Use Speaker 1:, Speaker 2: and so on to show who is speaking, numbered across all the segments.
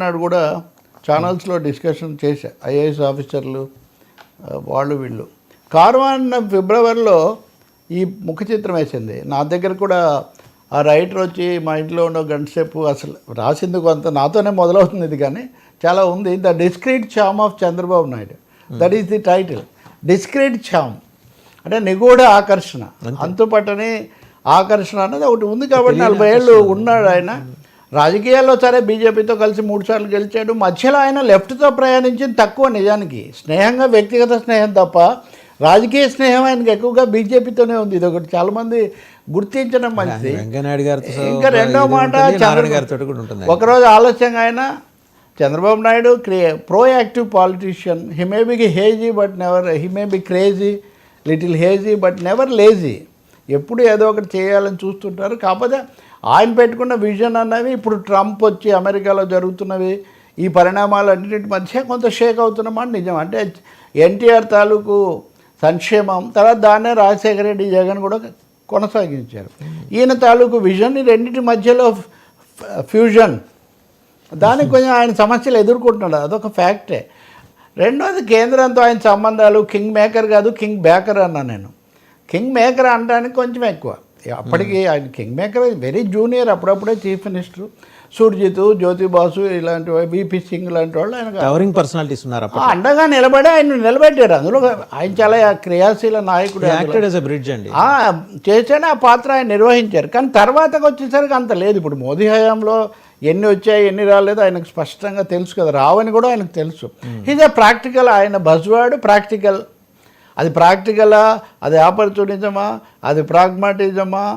Speaker 1: నాడు కూడా ఛానల్స్లో డిస్కషన్ చేశా, ఐఏఎస్ ఆఫీసర్లు వాళ్ళు వీళ్ళు. కార్వాన్ ఫిబ్రవరిలో ఈ ముఖ చిత్రం వేసింది. నా దగ్గర కూడా ఆ రైటర్ వచ్చి మా ఇంట్లో ఉన్న గంట సేపు అసలు రాసింది కొంత నాతోనే మొదలవుతుంది ఇది, కానీ చాలా ఉంది. The discreet charm of Chandrababu Naidu, that is the title. Discreet charm అంటే నిగూఢ ఆకర్షణ, అంతుపట్టని ఆకర్షణ అన్నది ఒకటి ఉంది. కాబట్టి 40 ఏళ్ళు ఉన్నాడు ఆయన రాజకీయాల్లో. సరే బీజేపీతో కలిసి 3 సార్లు గెలిచాడు. మధ్యలో ఆయన లెఫ్ట్తో ప్రయాణించింది తక్కువ, నిజానికి స్నేహంగా వ్యక్తిగత స్నేహం తప్ప రాజకీయ స్నేహం ఆయనకి ఎక్కువగా బీజేపీతోనే ఉంది. ఇది ఒకటి చాలామంది గుర్తించడం మంచిది. ఇంకా రెండో మాట, ఒకరోజు ఆలస్యంగా ఆయన Chandrababu Naidu proactive politician. He may be hazy but never, he may be crazy, little hazy but never lazy. ఎప్పుడు ఏదో ఒకటి చేయాలని చూస్తుంటారు. కాకపోతే ఆయన పెట్టుకున్న విజన్ అన్నవి ఇప్పుడు ట్రంప్ వచ్చి అమెరికాలో జరుగుతున్నవి ఈ పరిణామాలన్నింటి మధ్య కొంత షేక్ అవుతున్నమాట నిజం. అంటే ఎన్టీఆర్ తాలూకు సంక్షేమం తర్వాత దాన్నే రాజశేఖర రెడ్డి, జగన్ కూడా కొనసాగించారు. ఈయన తాలూకు విజన్ ఈ రెండింటి మధ్యలో ఫ్యూజన్, దానికి కొంచెం ఆయన సమస్యలు ఎదుర్కొంటున్నాడు, అదొక ఫ్యాక్టే. రెండోది కేంద్రంతో ఆయన సంబంధాలు. కింగ్ మేకర్ కాదు, కింగ్ బేకర్ అన్నా నేను. కింగ్ మేకర్ అనడానికి కొంచెం ఎక్కువ. అప్పటికి ఆయన కింగ్ మేకర్ వెరీ జూనియర్, అప్పుడప్పుడే చీఫ్ మినిస్టర్. సుర్జిత్, జ్యోతి బాసు ఇలాంటి బీపీ సింగ్ లాంటి వాళ్ళు ఆయన
Speaker 2: పర్సనాలిటీస్ ఉన్నారు,
Speaker 1: అండగా నిలబడి ఆయన నిలబెట్టారు. అందులో ఆయన చాలా క్రియాశీల నాయకుడు, చేశాడు. ఆ పాత్ర ఆయన నిర్వహించారు. కానీ తర్వాతకు వచ్చేసరికి అంత లేదు. ఇప్పుడు మోదీ హయాంలో ఎన్ని వచ్చాయి ఎన్ని రాలేదు ఆయనకు స్పష్టంగా తెలుసు కదా, రావని కూడా ఆయనకు తెలుసు. ఇది ప్రాక్టికల్, ఆయన బజ్వాడు ప్రాక్టికల్. అది ప్రాక్టికలా, అది ఆపర్చునిజమా, అది ప్రాగ్మాటిజమా,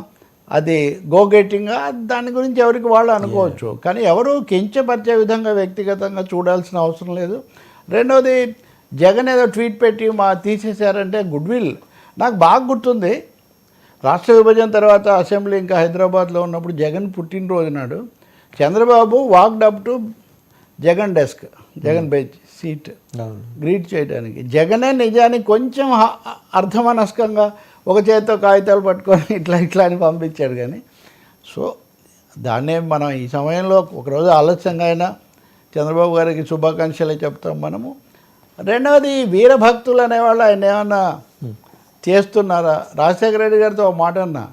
Speaker 1: అది గోగెట్టింగా, దాని గురించి ఎవరికి వాళ్ళు అనుకోవచ్చు. కానీ ఎవరు కించపరిచే విధంగా వ్యక్తిగతంగా చూడాల్సిన అవసరం లేదు. రెండోది, జగన్ ఏదో ట్వీట్ పెట్టి తీసేశారంటే గుడ్ విల్. నాకు బాగా గుర్తుంది, రాష్ట్ర విభజన తర్వాత అసెంబ్లీ ఇంకా హైదరాబాద్లో ఉన్నప్పుడు జగన్ పుట్టినరోజు నాడు Chandrababu walked up to Jagan desk, Jagan bench seat greet చేయడానికి. జగనే నిజానికి కొంచెం అర్ధమనస్కంగా ఒక చేతితో కాగితాలు పట్టుకొని ఇట్లా అని పంపించాడు. కానీ సో దాన్నే మనం ఈ సమయంలో ఒకరోజు ఆలస్యంగా అయినా చంద్రబాబు గారికి శుభాకాంక్షలే చెప్తాం మనము. రెండవది, వీరభక్తులు అనేవాళ్ళు ఆయన ఏమన్నా చేస్తున్నారా? రాజశేఖర రెడ్డి గారితో ఒక మాట అన్నా,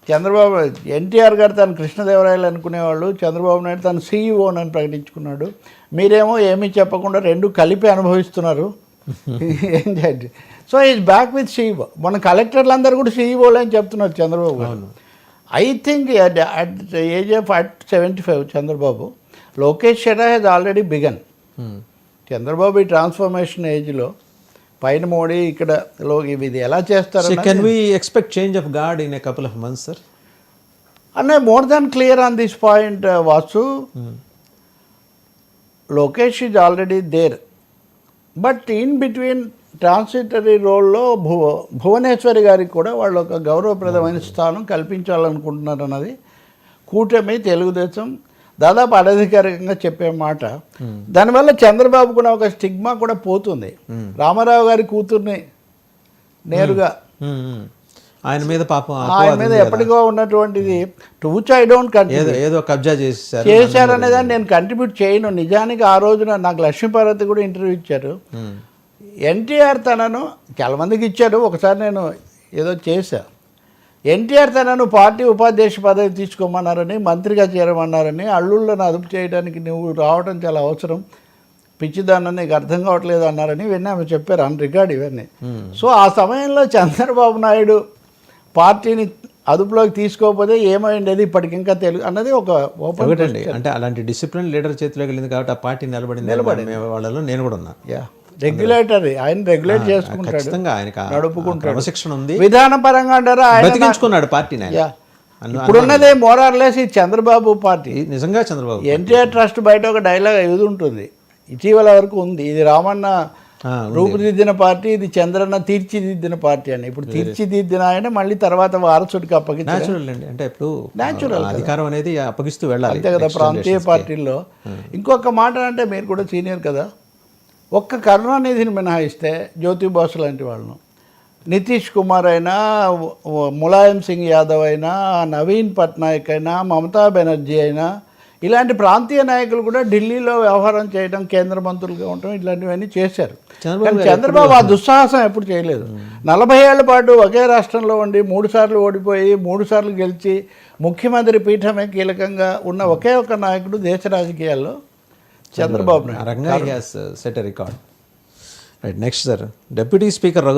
Speaker 1: చంద్రబాబు ఎన్టీఆర్ గారు తను కృష్ణదేవరాయలు అనుకునేవాళ్ళు, చంద్రబాబు నాయుడు తను సీఈఓనని ప్రకటించుకున్నాడు. మీరేమో ఏమీ చెప్పకుండా రెండు కలిపి అనుభవిస్తున్నారు. ఏం చేయండి. So is back with CEO. మన కలెక్టర్లు అందరూ కూడా సీఈఓలు అని చెప్తున్నారు Chandrababu garu. I think at the age of 75 Chandrababu, Lokesh era has already begun. Chandrababu ఈ ట్రాన్స్ఫర్మేషన్ ఏజ్లో పైన మోడీ ఇక్కడ ఇది ఎలా చేస్తారు?
Speaker 2: Can we expect change of guard in a couple of months sir?
Speaker 1: అన్న more than clear on this point Vasu. Lokesh is already there, but in between transitory రోల్లో భువనేశ్వరి గారికి కూడా వాళ్ళు ఒక గౌరవప్రదమైన స్థానం కల్పించాలనుకుంటున్నారు అన్నది కూటమి, తెలుగుదేశం దాదాపు అనధికారికంగా చెప్పే మాట. దానివల్ల చంద్రబాబు కూడా ఒక స్టిగ్మా కూడా పోతుంది. రామారావు గారి కూతుర్ని నేరుగా
Speaker 2: ఆయన మీద పాపం
Speaker 1: ఆయన మీద ఎప్పటికో ఉన్నటువంటిది టుచ్ ఐ డోంట్
Speaker 2: ఏదో కబ్జా
Speaker 1: చేశారనే దాన్ని నేను కంట్రిబ్యూట్ చేయను. నిజానికి ఆ రోజున నాకు లక్ష్మీపార్వతి కూడా ఇంటర్వ్యూ ఇచ్చారు. ఎన్టీఆర్ తనను చాలామందికి ఇచ్చారు, ఒకసారి నేను ఏదో చేశా. ఎన్టీఆర్ తనను పార్టీ ఉపాధ్యక్ష పదవి తీసుకోమన్నారని, మంత్రిగా చేరమన్నారని, అల్లుళ్ళను అదుపు చేయడానికి నువ్వు రావడం చాలా అవసరం, పిచ్చిదాన్ని నీకు అర్థం కావట్లేదు అన్నారని ఇవన్నీ ఆమె చెప్పారు అన్ రికార్డ్ ఇవన్నీ. సో ఆ సమయంలో చంద్రబాబు నాయుడు పార్టీని అదుపులోకి తీసుకోకపోతే ఏమైండేది ఇప్పటికింకా తెలుగు అన్నది ఒక ఓపెన్.
Speaker 2: అంటే అలాంటి డిసిప్లిన్ లీడర్ చేతిలోకి వెళ్ళింది కాబట్టి ఆ పార్టీ నిలబడింది వాళ్ళలో నేను కూడా ఉన్నా.
Speaker 1: రెగ్యులేటరీ, ఆయన రెగ్యులేట్ చేసుకుంటాడు, నడుపుకుంటాడు.
Speaker 2: శిక్షణ ఉంది
Speaker 1: విధానపరంగా అంటారా,
Speaker 2: బతికించుకున్నాడు పార్టీని.
Speaker 1: ఇప్పుడున్నదే మోరార్లెస్ ఈ చంద్రబాబు పార్టీ.
Speaker 2: నిజంగా చంద్రబాబు
Speaker 1: ఎన్టీఆర్ ట్రస్ట్ బయట ఒక డైలాగ్ ఇది ఉంటుంది, ఇటీవల వరకు ఉంది, ఇది రామన్న రూపుదిద్దిన పార్టీ, ఇది చంద్రన్న తీర్చిదిద్దిన పార్టీ అని. ఇప్పుడు తీర్చిదిద్దిన ఆయన మళ్ళీ తర్వాత వారసుడికి అప్పగించారు.
Speaker 2: అంటే ఇప్పుడు న్యాచురల్ అధికారం అనేది అప్పగిస్తూ వెళ్ళాలి
Speaker 1: అంతే కదా ప్రాంతీయ పార్టీల్లో. ఇంకొక మాట అంటే మీరు కూడా సీనియర్ కదా, ఒక్క కరుణానిధిని మినహాయిస్తే జ్యోతి బాసు లాంటి వాళ్ళను, నితీష్ కుమార్ అయినా, ములాయం సింగ్ యాదవ్ అయినా, నవీన్ పట్నాయక్ అయినా, మమతా బెనర్జీ అయినా, ఇలాంటి ప్రాంతీయ నాయకులు కూడా ఢిల్లీలో వ్యవహారం చేయడం, కేంద్ర మంత్రులుగా ఉండటం, ఇట్లాంటివన్నీ చేశారు. కానీ చంద్రబాబు ఆ దుస్సాహసం ఎప్పుడు చేయలేదు. 40 ఏళ్ల పాటు ఒకే రాష్ట్రంలో ఉండి 3 సార్లు ఓడిపోయి 3 సార్లు గెలిచి ముఖ్యమంత్రి పీఠమే కీలకంగా ఉన్న ఒకే ఒక నాయకుడు దేశ రాజకీయాల్లో Chandrababu Naidu.
Speaker 2: Set record. Right, next sir, deputy speaker Raghuram